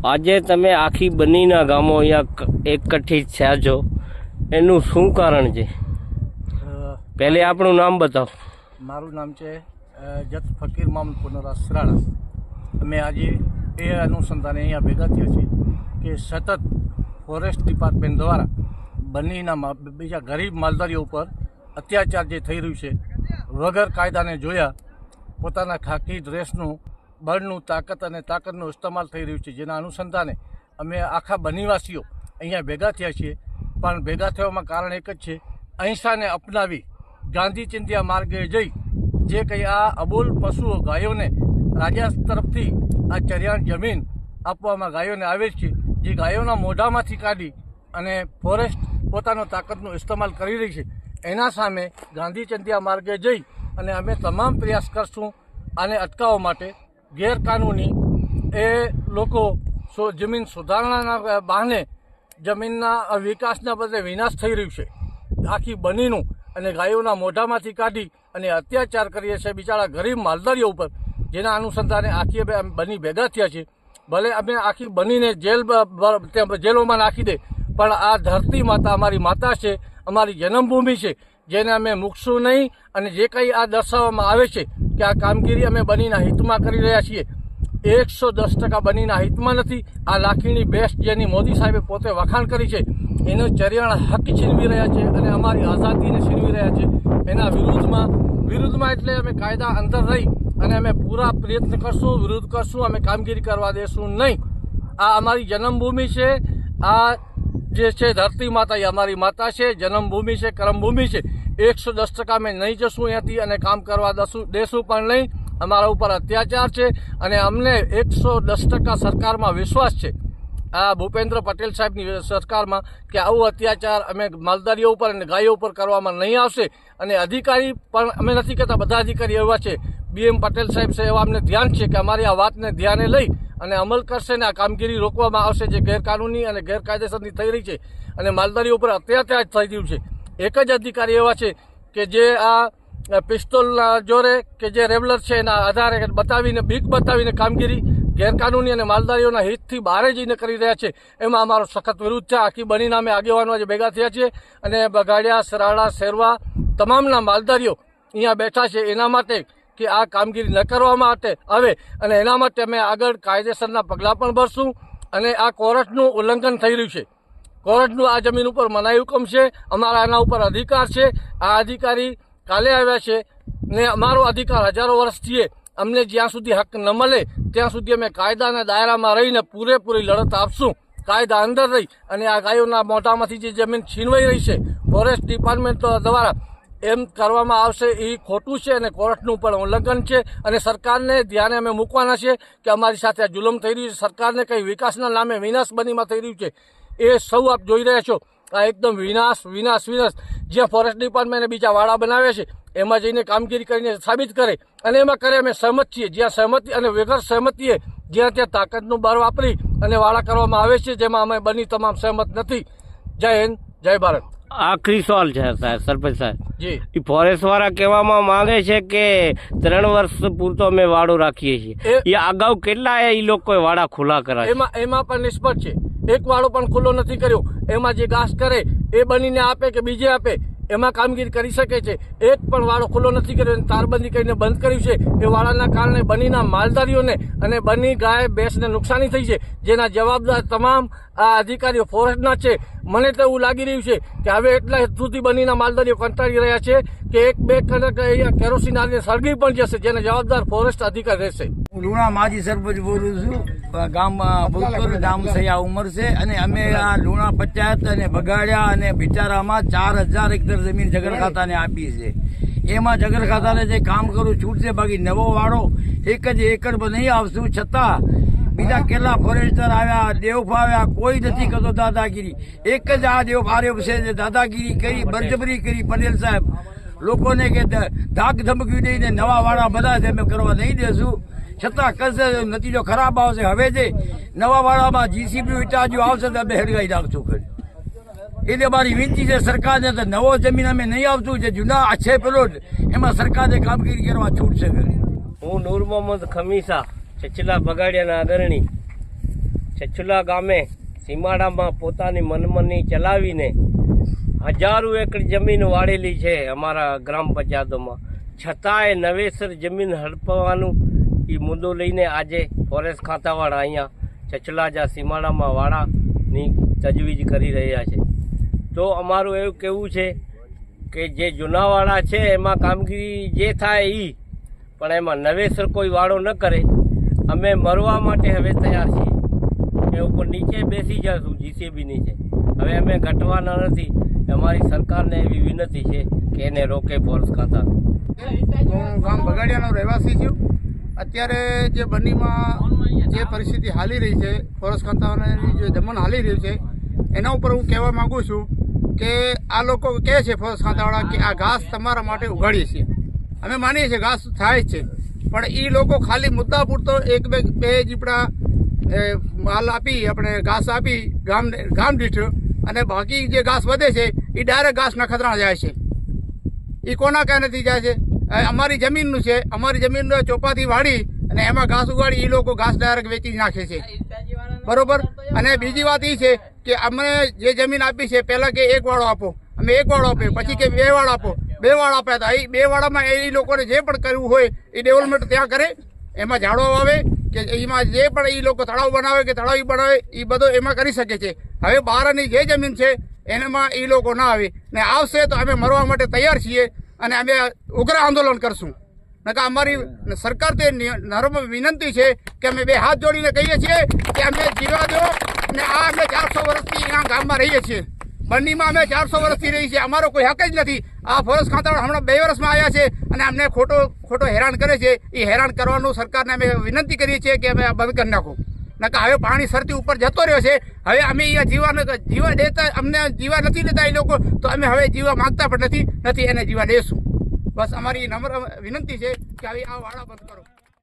આજે તમે આખી બન્નીના ગામો અહીંયા એકઠી થયા છો, એનું શું કારણ છે? પહેલે આપણું નામ બતાવો. મારું નામ છે જત ફકીર મામદ પુનરા સરાળા. અમે આજે એ અનુસંધાને અહીંયા ભેગા થયા છીએ કે સતત ફોરેસ્ટ ડિપાર્ટમેન્ટ દ્વારા બન્નીના બીજા ગરીબ માલધારીઓ ઉપર અત્યાચાર જે થઈ રહ્યું છે, વગર કાયદાને જોયા પોતાના ખાકી ડ્રેસનું બળનું તાકાતનું ઇસ્તેમાલ થઈ રહ્યું છે, જેના અનુસંધાને અમે આખા બન્નીવાસીઓ અહીંયા ભેગા થયા છીએ. પણ ભેગા થવામાં કારણ એક જ છે, અહિંસાને અપનાવી ગાંધી ચિંધ્યા માર્ગે જઈ જે કંઈ આ અબોલ પશુઓ ગાયોને રાજા તરફથી આ ચરિયાણ જમીન આપવામાં ગાયોને આવે છે, જે ગાયોના મોઢામાંથી કાઢી અને ફોરેસ્ટ પોતાનો તાકાતનો ઇસ્તેમાલ કરી રહી છે, એના સામે ગાંધી ચિંધ્યા માર્ગે જઈ અને અમે તમામ પ્રયાસ કરશું આને અટકાવવા માટે. ગેરકાનૂની એ લોકો જમીન સુધારણાના બહાને જમીનના વિકાસના બદલે વિનાશ થઈ રહ્યું છે. આખી બન્નીનું અને ગાયોના મોઢામાંથી કાઢી અને અત્યાચાર કરીએ છીએ બિચારા ગરીબ માલધારીઓ ઉપર, જેના અનુસંધાને આખી બન્ની ભેગા થયા છે. ભલે અમે આખી બન્નીને જેલોમાં નાખી દે, પણ આ ધરતી માતા અમારી માતા છે, અમારી જન્મભૂમિ છે, જેને અમે મૂકશું નહીં. અને જે કંઈ આ દર્શાવવામાં આવે છે કે આ કામગીરી અમે બન્નીના હિતમાં કરી રહ્યા છીએ, 110% બન્નીના હિતમાં નથી. આ લાખીની બેસ્ટ જેની મોદી સાહેબે પોતે વખાણ કરી છે, એનો ચરિયાણ હક છીનવી રહ્યા છે અને અમારી આઝાદીને છીનવી રહ્યા છે. એના વિરુદ્ધમાં એટલે અમે કાયદા અંદર રહી અને અમે પૂરા પ્રયત્ન કરશું, વિરોધ કરશું. અમે કામગીરી કરવા દેશું નહીં. આ અમારી જન્મભૂમિ છે, આ જે છે ધરતી માતા એ અમારી માતા છે, જન્મભૂમિ છે, કર્મભૂમિ છે. 110% અમે નહીં જશું અહીંયાથી અને કામ કરવા દેશું પણ નહીં. અમારા ઉપર અત્યાચાર છે અને અમને 110% સરકારમાં વિશ્વાસ છે, આ ભૂપેન્દ્ર પટેલ સાહેબની સરકારમાં, કે આવું અત્યાચાર અમે માલધારીઓ ઉપર અને ગાયો ઉપર કરવામાં નહીં આવશે. અને અધિકારી પણ અમે નથી કહેતા, બધા અધિકારી એવા છે, BM પટેલ સાહેબ છે, એવા અમને ધ્યાન છે કે અમારી આ વાતને ધ્યાને લઈ અને અમલ કરશે ને આ કામગીરી રોકવામાં આવશે જે ગેરકાનૂની અને ગેરકાયદેસરની થઈ રહી છે અને માલધારીઓ ઉપર અત્યાચાર થઈ રહ્યું છે. એક જ અધિકારી એવા છે કે જે આ પિસ્તોલના જોરે કે જે રેવલર છે એના આધારે બતાવીને બીક બતાવીને કામગીરી ગેરકાનૂની અને માલધારીઓના હિતથી બહાર જઈને કરી રહ્યા છે. એમાં અમારો સખત વિરોધ છે. આખી બન્નીના અમે આગેવાનો આજે ભેગા થયા છીએ અને બગાડિયા, સરાળા, શેરવા તમામના માલધારીઓ અહીંયા બેઠા છે એના માટે કે આ કામગીરી ન કરવામાં આવે અને એના માટે અમે આગળ કાયદેસરના પગલાં પણ ભરશું. અને આ કોર્ટનું ઉલ્લંઘન થઈ રહ્યું છે. કોર્ટનું આ જમીન ઉપર મનાઈ હુકમ છે, અમારા આના ઉપર અધિકાર છે. આ અધિકારી કાલે આવ્યા છે ને અમારો અધિકાર હજારો વર્ષથી અમને જ્યાં સુધી હક ન મળે ત્યાં સુધી અમે કાયદાના દાયરામાં રહીને પૂરેપૂરી લડત આપશું. કાયદા અંદર રહી અને આ ગાયોના મોઢામાંથી જે જમીન છીનવાઈ રહી છે ફોરેસ્ટ ડિપાર્ટમેન્ટ દ્વારા, એમ કરવામાં આવશે એ ખોટું છે અને કોર્ટનું પણ ઉલ્લંઘન છે. અને સરકારને ધ્યાને અમે મૂકવાના છે કે અમારી સાથે આ જુલમ થઈ રહ્યું છે. સરકારને કંઈ વિકાસના નામે વિનાશ બન્નીમાં થઈ રહ્યું છે એ સૌ આપ જોઈ રહ્યા છો. આ એકદમ વિનાશ. જ્યાં ફોરેસ્ટ ડિપાર્ટમેન્ટને બીજા વાડા બનાવે છે એમાં જઈને કામગીરી કરીને સાબિત કરે અને એમાં કરે અમે સહમત છીએ. જ્યાં સહમતિ અને વગર સહમતિએ જ્યાં ત્યાં તાકાતનું બળ વાપરી અને વાડા કરવામાં આવે છે, જેમાં અમે બન્ની તમામ સહમત નથી. જય હિન્દ, જય ભારત. આખરી સવાલ છે સાહેબ, સરપંચ સાહેબ જી, એ ફોરેસ્ટ વાળા કહેવામાં માંગે છે કે 3 વર્ષ પૂરતો અમે વાડો રાખીએ છીએ. એ અગાઉ કેટલા એ લોકોએ વાડા ખુલ્લા કર્યા? એમાં પણ નિષ્ફળ છે. એક વાડો પણ ખુલ્લો નથી કર્યો. એમાં જે ઘાસ કરે એ બનીને આપે કે બીજે આપે એમાં કામગીરી કરી શકે છે. એક પણ વાડો ખુલ્લો નથી કર્યો. તારબંધી કરીને બંધ કર્યું છે. એ વાડાના કારણે બન્નીના માલધારીઓને અને બન્ની ગાય ભેંસને નુકસાની થઈ છે, જેના જવાબદાર તમામ આ અધિકારીઓ ફોરેસ્ટના છે. મને તો એવું લાગી રહ્યું છે કે હવે એટલા સુધી બન્નીના માલધારીઓ કંટાળી રહ્યા છે કે 1-2 કલાક અહીંયા કેરોસીન આવીને સળગી પણ જશે, જેના જવાબદાર ફોરેસ્ટ અધિકારી રહેશે. હું લુણા માજી સરપંચ બોલું છું. ગામમાં ભૂતપૂર્વ ગામ સયા ઉંમર છે અને અમે આ લુણા પંચાયત અને બગાડિયા અને બિચારામાં 4000 એકર જમીન જગર ખાતાને આપી છે. એમાં જગર ખાતાને જે કામ કરું છૂટશે, બાકી નવો વાળો 1 જ એકર નહીં આવશું. છતાં બીજા કેટલા ફોરેસ્ટર આવ્યા, દેવફા આવ્યા, કોઈ નથી કરતો દાદાગીરી. એક જ આ દેવ આર્ય છે દાદાગીરી કરી, બળજબરી કરી પટેલ સાહેબ લોકોને કે ધાક ધમકી દઈને નવા વાળા બધા જ અમે કરવા નહીં દેશું. છતાં કરશે, નતીજો ખરાબ આવશે. હવે જે નવા વાળામાં GCB ઇટાજો આવશે તો અમે હેડગાઈ નાખશું. એટલે મારી વિનંતી છે સરકારને, તો નવો જમીન અમે નહીં આવતું. જે જૂના છે પેલો એમાં સરકારને કામગીરી કરવા છૂટશે. હું નૂર મોહમ્મદ ખમીસા, ચચલા બગાડિયાના અગ્રણી. છછુલા ગામે સીમાડામાં પોતાની મનમની ચલાવીને હજારો એકર જમીન વાળેલી છે અમારા ગ્રામ પંચાયતોમાં, છતાંય નવેસર જમીન હડપવાનું એ મુદ્દો લઈને આજે ફોરેસ્ટ ખાતાવાળા અહીંયા છછલાજા સીમાડામાં વાડાની તજવીજ કરી રહ્યા છે. તો અમારું એવું કહેવું છે કે જે જૂના વાડા છે એમાં કામગીરી જે થાય એ, પણ એમાં નવેસર કોઈ વાડો ન કરે. અમે મરવા માટે હવે તૈયાર છીએ, એ ઉપર નીચે બેસી જશું જીસીબી નીચે. હવે અમે ઘટવાના નથી. અમારી સરકારને એવી વિનંતી છે કે એને રોકે ફોરેસ્ટ ખાતા. હું ગામ બગાડિયાનો રહેવાસી છું. અત્યારે જે બન્નીમાં જે પરિસ્થિતિ હાલી રહી છે, ફોરેસ્ટ ખાતાની જે દમન હાલી રહ્યું છે, એના ઉપર હું કહેવા માંગુ છું કે આ લોકો કહે છે ફોરેસ્ટ ખાતાવાળા કે આ ઘાસ તમારા માટે ઉગાડીએ છીએ. અમે માનીએ છીએ ઘાસ થાય છે, પણ એ લોકો ખાલી મુદ્દા પૂરતો એક બે જીપડા માલ આપી, આપણે ઘાસ આપી ગામ દીઠ, અને બાકી જે ઘાસ વધે છે એ ડાયરેક્ટ ઘાસ નખત્રાણા જાય છે. એ કોના ક્યાં નથી જાય છે? અમારી જમીનનું છે. અમારી જમીનનો ચોપાથી વાળી અને એમાં ઘાસ ઉગાડી એ લોકો ઘાસ ડાયરેક્ટ વેચી નાખે છે. બરોબર. અને બીજી વાત એ છે કે અમને જે જમીન આપી છે, પહેલા કે એક વાળો આપો, અમે એક વાળો આપ્યો, પછી કે બે વાળો આપો, બે વાળા આપ્યા હતા. એ બે વાળામાં એ લોકોને જે પણ કરવું હોય એ ડેવલપમેન્ટ ત્યાં કરે, એમાં ઝાડો વાવે કે એમાં જે પણ એ લોકો તળાવ બનાવે કે તળાવ બનાવે એ બધો એમાં કરી શકે છે. હવે બહારની જે જમીન છે એનામાં એ લોકો ના આવે, ને આવશે તો અમે મરવા માટે તૈયાર છીએ અને અમે ઉગ્ર આંદોલન કરશું. નકા અમારી સરકાર તે નર્મ વિનંતી છે કે અમે બે હાથ જોડીને કહીએ છીએ કે અમે જીવા દો. અને આ અમે 400 વર્ષથી અહીંયા ગામમાં રહીએ છીએ. બન્નીમાં અમે 400 વર્ષથી રહીએ છીએ. અમારો કોઈ હક જ નથી. આ ફોરેસ્ટ ખાતાવાળા હમણાં 2 વર્ષમાં આવ્યા છે અને અમને ખોટો હેરાન કરે છે. એ હેરાન કરવાનું સરકારને અમે વિનંતી કરીએ છીએ કે અમે આ બંધ કરી નાખો. નકા હવે પાણી સરતી ઉપર જતો રહ્યો છે. હવે અમે અહીંયા જીવા દેતા, અમને જીવા નથી લેતા એ લોકો, તો અમે હવે જીવા માંગતા પણ નથી એને જીવા દેશું. બસ અમારી નમ્ર વિનંતી છે કે હવે આ વાડા બંધ કરો.